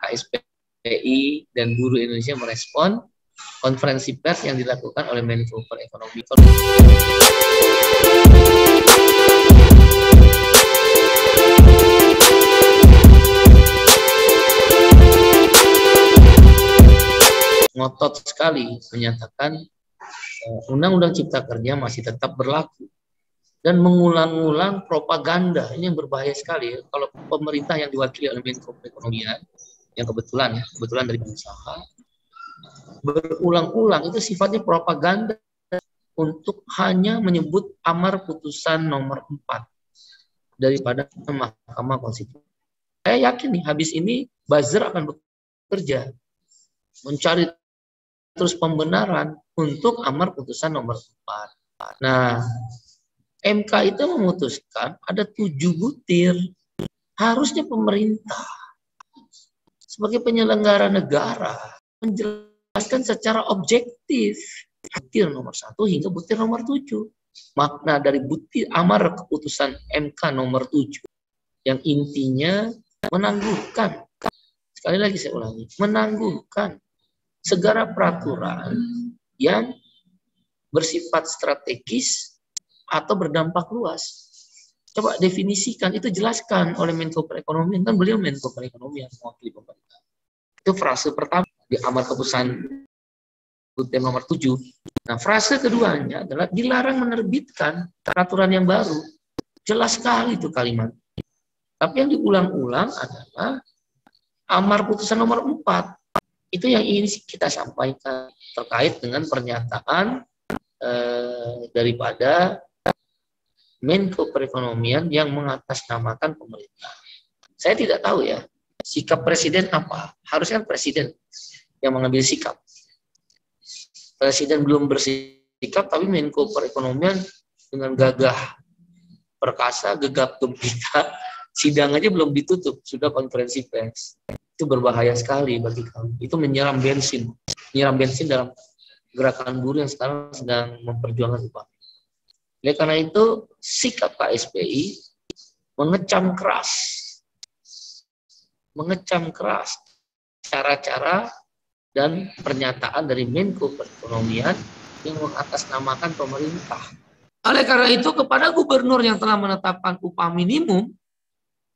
KSPI dan buruh Indonesia merespon konferensi pers yang dilakukan oleh Menko Perekonomian. Ngotot sekali menyatakan Undang-Undang Cipta Kerja masih tetap berlaku dan mengulang-ulang propaganda. Ini yang berbahaya sekali ya. Kalau pemerintah yang diwakili oleh Menko Perekonomian yang kebetulan dari pengusaha berulang-ulang itu sifatnya propaganda untuk hanya menyebut amar putusan nomor 4 daripada Mahkamah Konstitusi. Saya yakin nih habis ini buzzer akan bekerja mencari terus pembenaran untuk amar putusan nomor 4. Nah, MK itu memutuskan ada 7 butir. Harusnya pemerintah sebagai penyelenggara negara menjelaskan secara objektif butir nomor 1 hingga butir nomor 7. Makna dari butir amar keputusan MK nomor 7 yang intinya menangguhkan, sekali lagi saya ulangi, menangguhkan segala peraturan yang bersifat strategis atau berdampak luas. Coba definisikan, itu jelaskan oleh Menko Perekonomian, kan beliau Menko Perekonomian mewakili pemerintah. Itu frase pertama di amar keputusan butir nomor 7. Nah, frase keduanya adalah dilarang menerbitkan peraturan yang baru. Jelas sekali itu kalimat. Tapi yang diulang-ulang adalah amar putusan nomor 4. Itu yang ingin kita sampaikan terkait dengan pernyataan daripada Menko Perekonomian yang mengatasnamakan pemerintah. Saya tidak tahu ya, sikap presiden apa. Harusnya presiden yang mengambil sikap. Presiden belum bersikap, tapi Menko Perekonomian dengan gagah perkasa, gegap gempita, sidang aja belum ditutup, sudah konferensi pers. Itu berbahaya sekali bagi kami. Itu menyiram bensin dalam gerakan buruh yang sekarang sedang memperjuangkan upah. Oleh karena itu, sikap KSPI mengecam keras cara-cara dan pernyataan dari Menko Perekonomian yang mengatasnamakan pemerintah. Oleh karena itu, kepada gubernur yang telah menetapkan upah minimum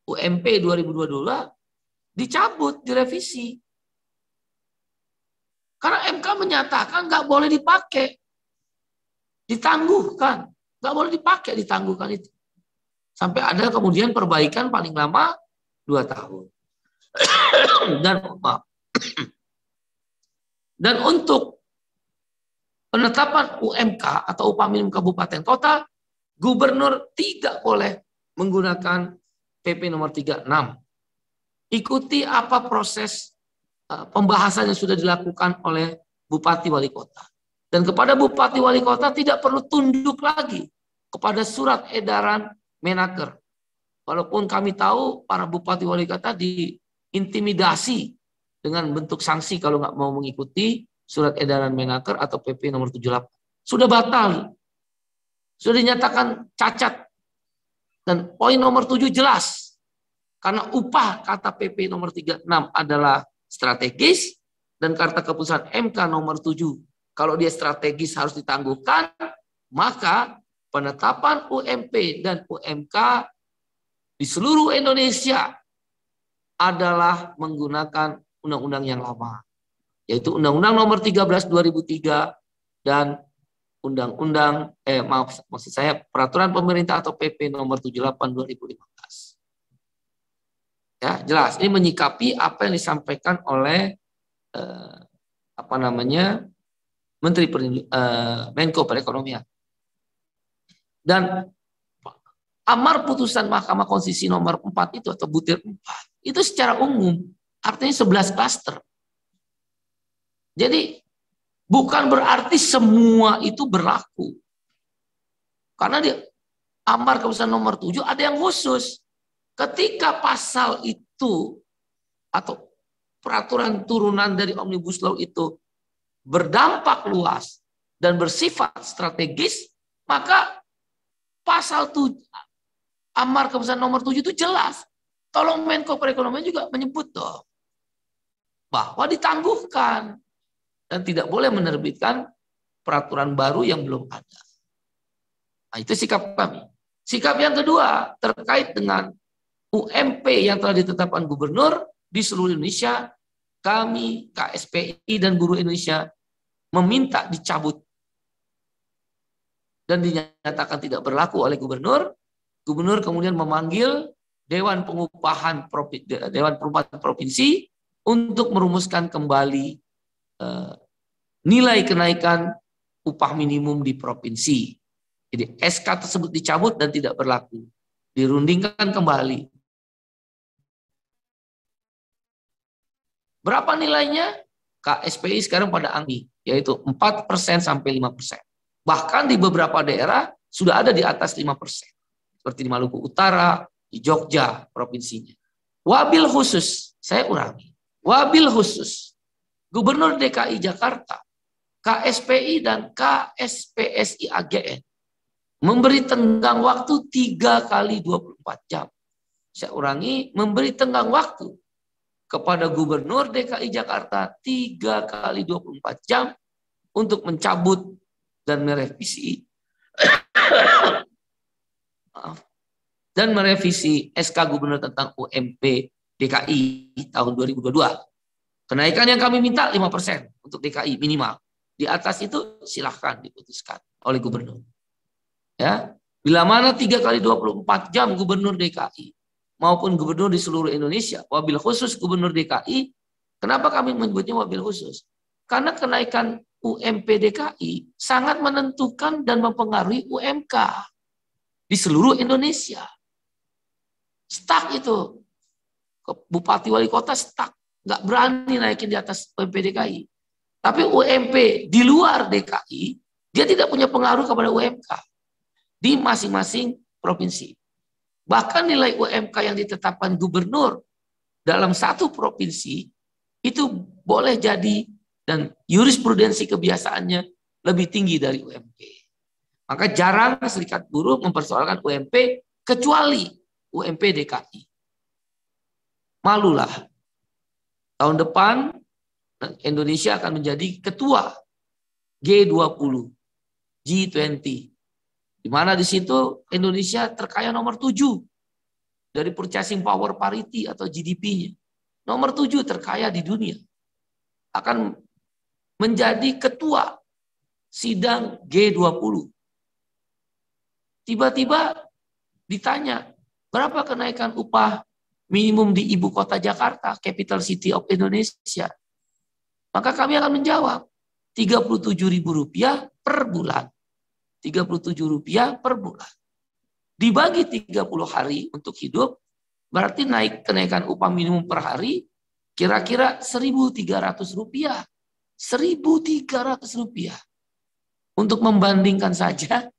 UMP 2022 dicabut, direvisi. Karena MK menyatakan nggak boleh dipakai, ditangguhkan, nggak boleh dipakai, ditangguhkan itu. Sampai ada kemudian perbaikan paling lama 2 tahun. Dan untuk penetapan UMK atau upah minimum kabupaten kota, gubernur tidak boleh menggunakan PP nomor 36. Ikuti apa proses pembahasan yang sudah dilakukan oleh Bupati Wali Kota. Dan kepada Bupati Wali Kota tidak perlu tunduk lagi kepada surat edaran Menaker. Walaupun kami tahu para Bupati Wali Kota diintimidasi dengan bentuk sanksi kalau nggak mau mengikuti surat edaran Menaker atau PP nomor 78. Sudah batal. Sudah dinyatakan cacat. Dan poin nomor 7 jelas. Karena upah kata PP nomor 36 adalah strategis dan kata keputusan MK nomor 7 kalau dia strategis harus ditangguhkan, maka penetapan UMP dan UMK di seluruh Indonesia adalah menggunakan undang-undang yang lama, yaitu Undang-Undang nomor 13 2003 dan maksud saya peraturan pemerintah atau PP nomor 78 2015. Ya, jelas ini menyikapi apa yang disampaikan oleh Menteri Menko Perekonomian. Dan amar putusan Mahkamah Konstitusi nomor 4 itu atau butir 4 itu secara umum artinya 11 klaster. Jadi bukan berarti semua itu berlaku. Karena di amar keputusan nomor 7 ada yang khusus. Ketika pasal itu atau peraturan turunan dari Omnibus Law itu berdampak luas dan bersifat strategis, maka pasal amar keputusan nomor 7 itu jelas. Tolong Menko Perekonomian juga menyebut dong. bahwa ditangguhkan dan tidak boleh menerbitkan peraturan baru yang belum ada. Nah, itu sikap kami. Sikap yang kedua terkait dengan UMP yang telah ditetapkan gubernur di seluruh Indonesia, kami KSPI dan buruh Indonesia meminta dicabut dan dinyatakan tidak berlaku oleh gubernur. Gubernur kemudian memanggil Dewan Pengupahan Provinsi untuk merumuskan kembali nilai kenaikan upah minimum di provinsi. Jadi SK tersebut dicabut dan tidak berlaku. Dirundingkan kembali. Berapa nilainya? KSPI sekarang pada anggi, yaitu 4% sampai 5%. Bahkan di beberapa daerah sudah ada di atas 5%. Seperti di Maluku Utara, di Jogja provinsinya. Wabil khusus, saya ulangi. Wabil khusus, Gubernur DKI Jakarta, KSPI dan KSPSI AGN memberi tenggang waktu 3 kali 24 jam. Saya ulangi, memberi tenggang waktu kepada Gubernur DKI Jakarta 3 kali 24 jam untuk mencabut dan merevisi dan merevisi SK Gubernur tentang UMP DKI tahun 2022. Kenaikan yang kami minta 5% untuk DKI minimal. Di atas itu silahkan diputuskan oleh gubernur. Ya, bila mana 3 kali 24 jam gubernur DKI maupun gubernur di seluruh Indonesia, wabil khusus gubernur DKI, kenapa kami menyebutnya wabil khusus? Karena kenaikan UMP DKI sangat menentukan dan mempengaruhi UMK di seluruh Indonesia. Stuck itu. Bupati wali kota stuck. Nggak berani naikin di atas UMP DKI. Tapi UMP di luar DKI, dia tidak punya pengaruh kepada UMK di masing-masing provinsi. Bahkan nilai UMK yang ditetapkan gubernur dalam satu provinsi itu boleh jadi dan jurisprudensi kebiasaannya lebih tinggi dari UMP. Maka jarang serikat buruh mempersoalkan UMP kecuali UMP DKI. Malulah. Tahun depan Indonesia akan menjadi ketua G20, G20. Di mana di situ Indonesia terkaya nomor 7 dari purchasing power parity atau GDP-nya. Nomor 7 terkaya di dunia. Akan menjadi ketua sidang G20. Tiba-tiba ditanya, berapa kenaikan upah minimum di ibu kota Jakarta, capital city of Indonesia? Maka kami akan menjawab, Rp37.000 per bulan. Rp37 per bulan. Dibagi 30 hari untuk hidup, berarti kenaikan upah minimum per hari kira-kira Rp1.300. Rp1.300. Untuk membandingkan saja,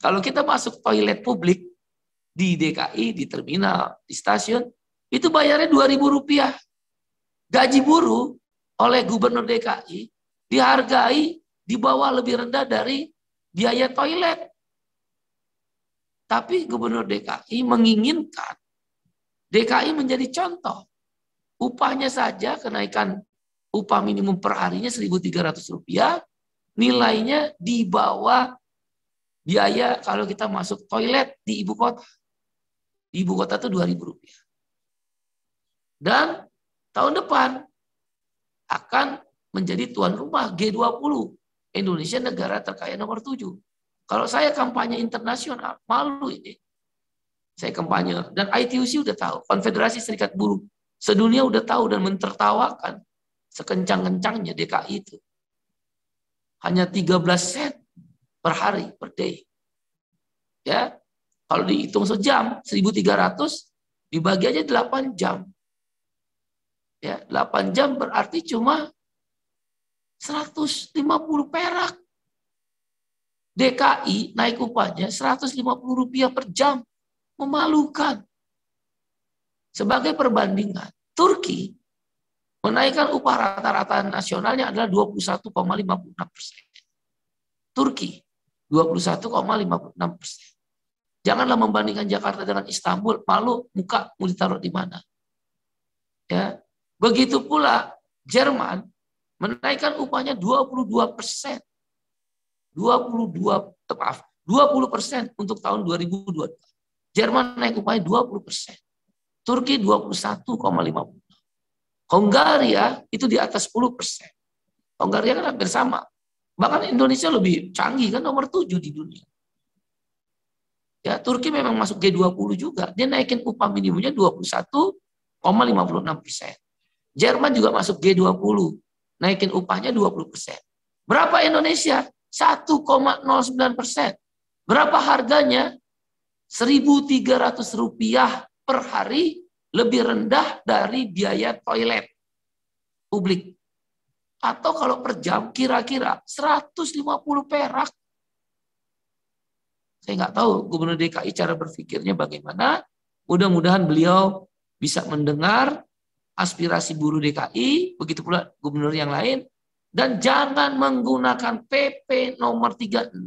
kalau kita masuk toilet publik di DKI, di terminal, di stasiun, itu bayarnya Rp2.000. Gaji buruh oleh Gubernur DKI dihargai di bawah lebih rendah dari biaya toilet. Tapi Gubernur DKI menginginkan DKI menjadi contoh. Upahnya saja kenaikan upah minimum per harinya Rp1.300, nilainya di bawah biaya kalau kita masuk toilet di ibu kota. Di ibu kota itu Rp2.000. Dan tahun depan akan menjadi tuan rumah G20. Indonesia negara terkaya nomor 7. Kalau saya kampanye internasional, malu ini. Saya kampanye, dan ITUC udah tahu, Konfederasi Serikat Buruh sedunia udah tahu dan mentertawakan sekencang-kencangnya DKI itu. Hanya 13 sen per hari, per day. Ya, kalau dihitung sejam, 1.300, dibagi aja 8 jam. Ya, 8 jam berarti cuma 150 perak. DKI naik upahnya Rp150 per jam. Memalukan. Sebagai perbandingan, Turki menaikkan upah rata-rata nasionalnya adalah 21,56%. Turki 21,56%. Janganlah membandingkan Jakarta dengan Istanbul, malu muka mau ditaruh di mana. Ya, begitu pula Jerman menaikkan upahnya 22%. 20% untuk tahun 2022. Jerman naik upahnya 20%. Turki 21,50. Hongaria itu di atas 10%. Hongaria kan hampir sama. Bahkan Indonesia lebih canggih kan, nomor 7 di dunia. Ya, Turki memang masuk G20 juga. Dia naikin upah minimumnya 21,56%. Jerman juga masuk G20. Naikin upahnya 20%. Berapa Indonesia? 1,09%. Berapa harganya? Rp1.300 per hari, lebih rendah dari biaya toilet publik. Atau kalau per jam kira-kira 150 perak. Saya nggak tahu Gubernur DKI cara berpikirnya bagaimana. Mudah-mudahan beliau bisa mendengar aspirasi buruh DKI, begitu pula gubernur yang lain. Dan jangan menggunakan PP nomor 36.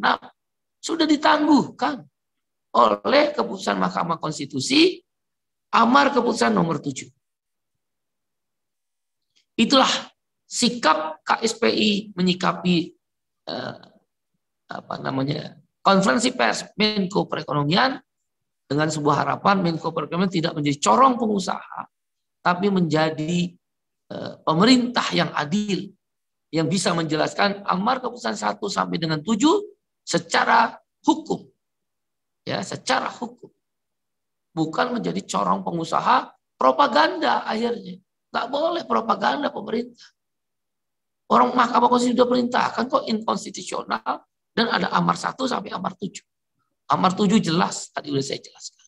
Sudah ditangguhkan oleh keputusan Mahkamah Konstitusi, amar keputusan nomor 7. Itulah sikap KSPI menyikapi konferensi pers Menko Perekonomian, dengan sebuah harapan Menko Perekonomian tidak menjadi corong pengusaha, tapi menjadi pemerintah yang adil, yang bisa menjelaskan amar keputusan 1 sampai dengan 7 secara hukum. Ya, secara hukum. Bukan menjadi corong pengusaha propaganda akhirnya. Nggak boleh propaganda pemerintah. Orang Mahkamah Konstitusi sudah perintahkan kok inkonstitusional, dan ada amar 1 sampai amar 7. Amar 7 jelas, tadi sudah saya jelaskan.